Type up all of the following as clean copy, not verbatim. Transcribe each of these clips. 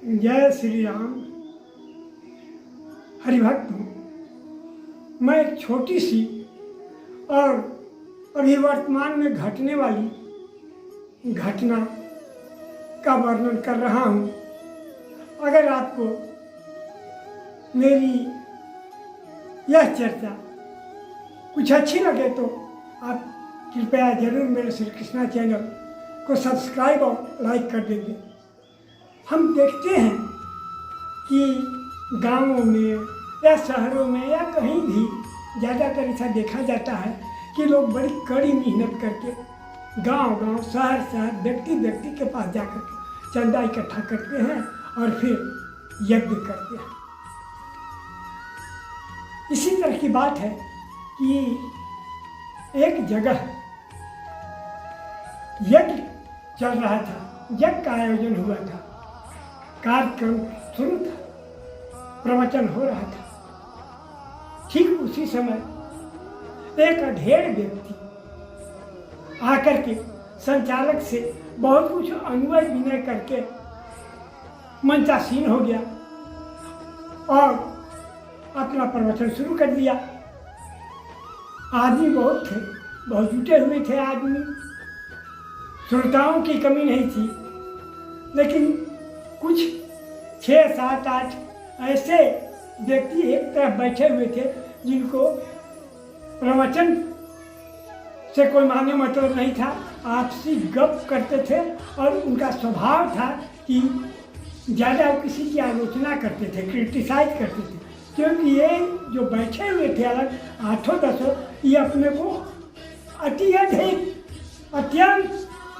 जय श्री राम। हरिभक्त हूँ। मैं एक छोटी सी और अभी वर्तमान में घटने वाली घटना का वर्णन कर रहा हूँ। अगर आपको मेरी यह चर्चा कुछ अच्छी लगे तो आप कृपया जरूर मेरे श्री कृष्णा चैनल को सब्सक्राइब और लाइक कर देंगे। हम देखते हैं कि गांवों में या शहरों में या कहीं भी ज़्यादातर ऐसा देखा जाता है कि लोग बड़ी कड़ी मेहनत करके गांव शहर व्यक्ति के पास जाकर के चंदा इकट्ठा करते हैं और फिर यज्ञ करते हैं। इसी तरह की बात है कि एक जगह यज्ञ चल रहा था, यज्ञ का आयोजन हुआ था, कार्यक्रम शुरू था, प्रवचन हो रहा था। ठीक उसी समय एक अधेड़ व्यक्ति आकर के संचालक से बहुत कुछ अनुनय विनय करके मंचासीन हो गया और अपना प्रवचन शुरू कर दिया। आदमी बहुत थे, बहुत जुटे हुए थे आदमी, श्रोताओं की कमी नहीं थी, लेकिन कुछ 6, 7, 8 ऐसे व्यक्ति एक तरफ बैठे हुए थे जिनको प्रवचन से कोई माने मतलब नहीं था, आपसी गप करते थे और उनका स्वभाव था कि ज़्यादा किसी की आलोचना करते थे, क्रिटिसाइज करते थे। क्योंकि ये जो बैठे हुए थे अलग 8-10, ये अपने को अत्यंत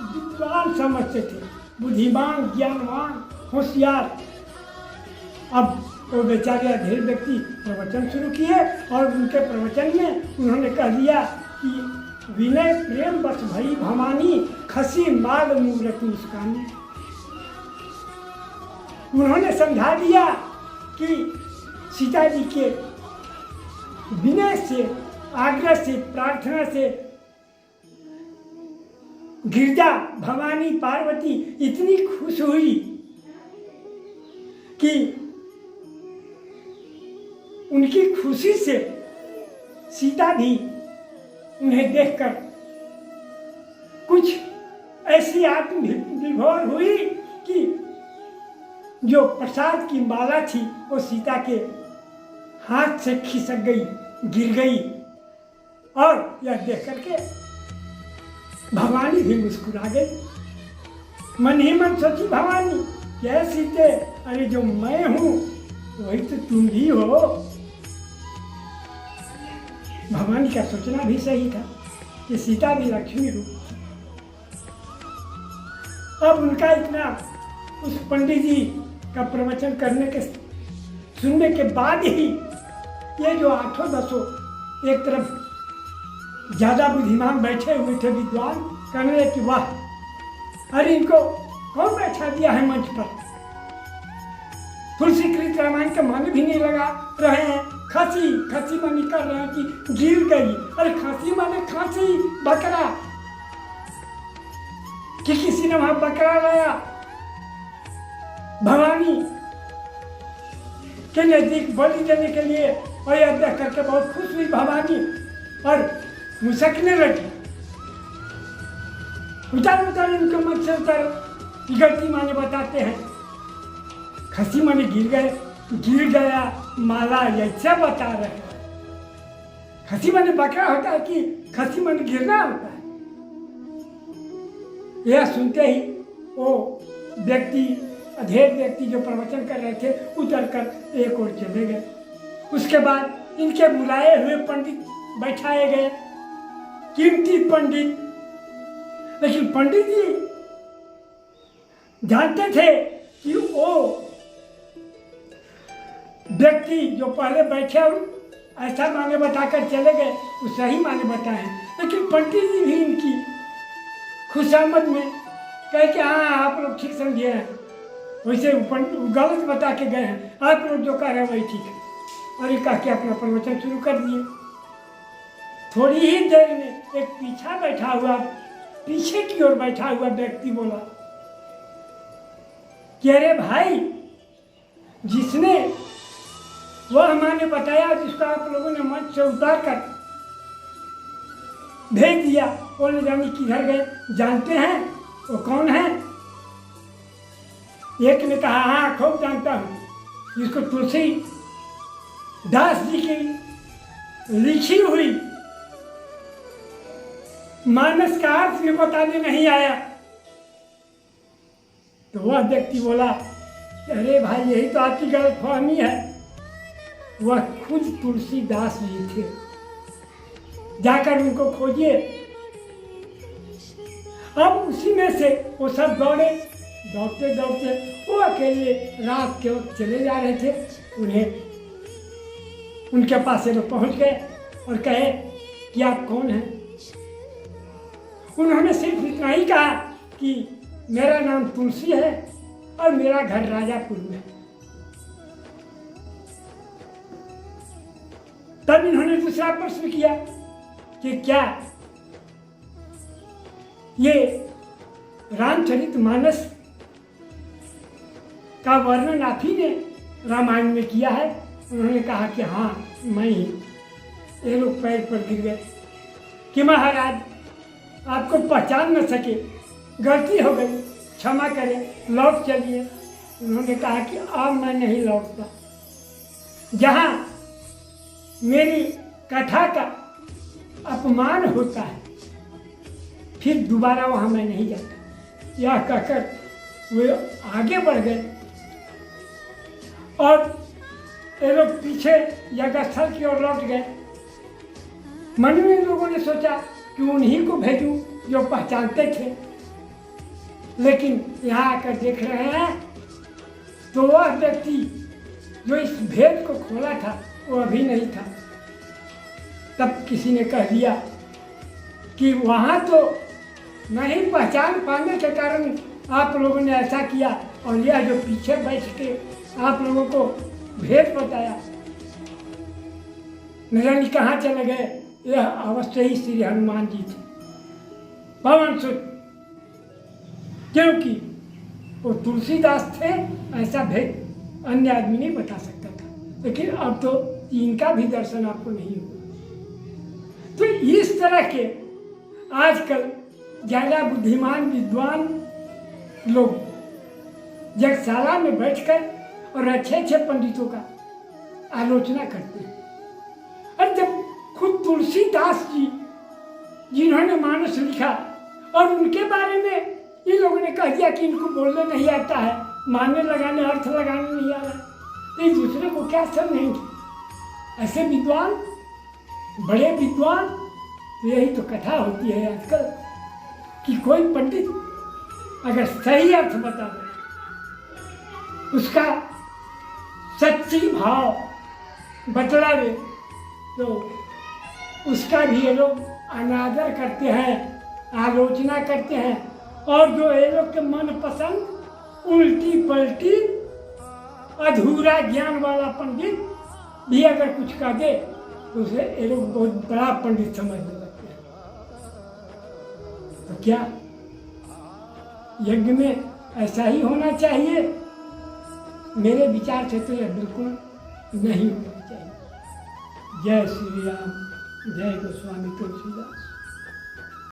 विद्वान समझते थे, बुद्धिमान, ज्ञानवान, होशियार। अब वो बेचारे अधेड़ व्यक्ति प्रवचन शुरू किए और उनके प्रवचन में उन्होंने कह दिया कि विनय प्रेम बस भई भवानी, खसी माल मूरत मुस्कानी। उन्होंने समझा दिया कि सीता जी के विनय से, आग्रह से, प्रार्थना से गिरजा भवानी पार्वती इतनी खुश हुई कि उनकी खुशी से सीता भी उन्हें देखकर कुछ ऐसी आत्मविभोर हुई कि जो प्रसाद की माला थी वो सीता के हाथ से खिसक गई, गिर गई। और यह देख करके भवानी भी मुस्कुरा गई। मन ही मन सोची भवानी, क्या सीते, अरे जो मैं हूं वही तो तुम भी हो। भवानी का सोचना भी सही था कि सीता भी लक्ष्मी रूप थी। अब उनका इतना उस पंडित जी का प्रवचन सुनने के बाद ही ये जो 8-10 एक तरफ ज़्यादा बुद्धिमान बैठे हुए थे विद्वान, कहने लगे कि वाह, अरे इनको कौन बैठा दिया है मंच पर। तुलसीकृत रामायण का मन भी नहीं लगा रहे हैं, खसी मानी कर रहे हैं कि गिर गई। अरे खसी माने खांसी, बकरा, कि किसी ने वहां बकरा लाया। भवानी के नजदीक बलि देने के लिए और यह देख करके बहुत खुश हुई भवानी और मुसकने लगी। उतार इनको मत से उतारो। गलती माने बताते हैं, खसी माने गिर गया माला, ऐसा बता रहे हैं। खसी माने बकरा होता है कि खसी माने गिरना होता है। यह सुनते ही वो अधेड़ व्यक्ति जो प्रवचन कर रहे थे उतर कर एक ओर चले गए। उसके बाद इनके बुलाए हुए पंडित बैठाए गए, कीमती पंडित। लेकिन पंडित जी जानते थे कि वो व्यक्ति जो पहले बैठे और ऐसा माने बताकर चले गए, वो सही माने बताए। लेकिन पंडित जी भी इनकी खुशामद में कहे कि हाँ आप लोग ठीक समझे हैं, वैसे गलत बता के गए हैं, आप लोग जो कह रहे हैं वही ठीक है। और ये कह के अपना प्रवचन शुरू कर दिए। थोड़ी ही देर में एक पीछे की ओर बैठा हुआ व्यक्ति बोला कि अरे भाई, जिसने वह माने बताया, जिसको आप लोगों ने मंच से उतार कर भेज दिया, वो न जाने किधर गए। जानते हैं वो कौन है? एक ने कहा हाँ खूब जानता हूँ, जिसको तुलसी दास जी की लिखी हुई मानस का अर्थ भी बताने नहीं आया। तो वह व्यक्ति बोला, अरे भाई यही तो आपकी गलतफहमी है। वह खुद तुलसीदास जी थे, जाकर उनको खोजिए। अब उसी में से वो सब दौड़े, दौड़ते दौड़ते वो अकेले रात के वक्त चले जा रहे थे। उन्हें उनके पास से लोग पहुँच गए और कहे कि आप कौन हैं? उन्होंने सिर्फ इतना ही कहा कि मेरा नाम तुलसी है और मेरा घर राजापुर में। तब इन्होंने दूसरा प्रश्न किया कि क्या ये रामचरितमानस का वर्णन आप ही ने रामायण में किया है? उन्होंने कहा कि हाँ मैं ही। ये लोग पैर पर गिर गए कि महाराज आपको पहचान न सके, गलती हो गई, क्षमा करें, लौट चलिए। उन्होंने कहा कि अब मैं नहीं लौटता। जहाँ मेरी कथा का अपमान होता है फिर दोबारा वहाँ मैं नहीं जाता। यह कहकर वे आगे बढ़ गए और ये लोग पीछे यज्ञस्थल की ओर लौट गए। मन में इन लोगों ने सोचा कि उन्हीं को भेजूं जो पहचानते थे, लेकिन यहाँ आकर देख रहे हैं तो वह व्यक्ति जो इस भेद को खोला था वो अभी नहीं था। तब किसी ने कह दिया कि वहाँ तो नहीं पहचान पाने के कारण आप लोगों ने ऐसा किया, और यह जो पीछे बैठ के आप लोगों को भेद बताया, न जाने कहाँ चले गए। यह अवश्य ही श्री हनुमान जी थे, पवन सुत, क्योंकि वो तुलसीदास थे। ऐसा भेद अन्य आदमी नहीं बता सकता था, लेकिन अब तो इनका भी दर्शन आपको नहीं हुआ। तो इस तरह के आजकल ज़्यादा बुद्धिमान विद्वान लोग यज्ञशाला में बैठकर और अच्छे अच्छे पंडितों का आलोचना करते हैं। और जब खुद तुलसीदास जी जिन्होंने मानस लिखा और उनके बारे में इन लोगों ने कह दिया कि इनको बोलने नहीं आता है, मानने लगाने अर्थ लगाने नहीं आ रहा, तो एक दूसरे को क्या समझेंगे? ऐसे विद्वान, बड़े विद्वान, तो यही तो कथा होती है आजकल कि कोई पंडित अगर सही अर्थ बता दे, उसका सच्ची भाव बतलावे, तो उसका भी ये लोग अनादर करते हैं, आलोचना करते हैं। और जो ये लोग के मन पसंद उल्टी पलटी अधूरा ज्ञान वाला पंडित भी अगर कुछ कह दे तो उसे ये लोग बहुत बड़ा पंडित समझने लगते हैं। तो क्या यज्ञ में ऐसा ही होना चाहिए? मेरे विचार से तो यह बिल्कुल नहीं होना चाहिए। जय श्री राम, जय गोस्वामी तुलसीदास।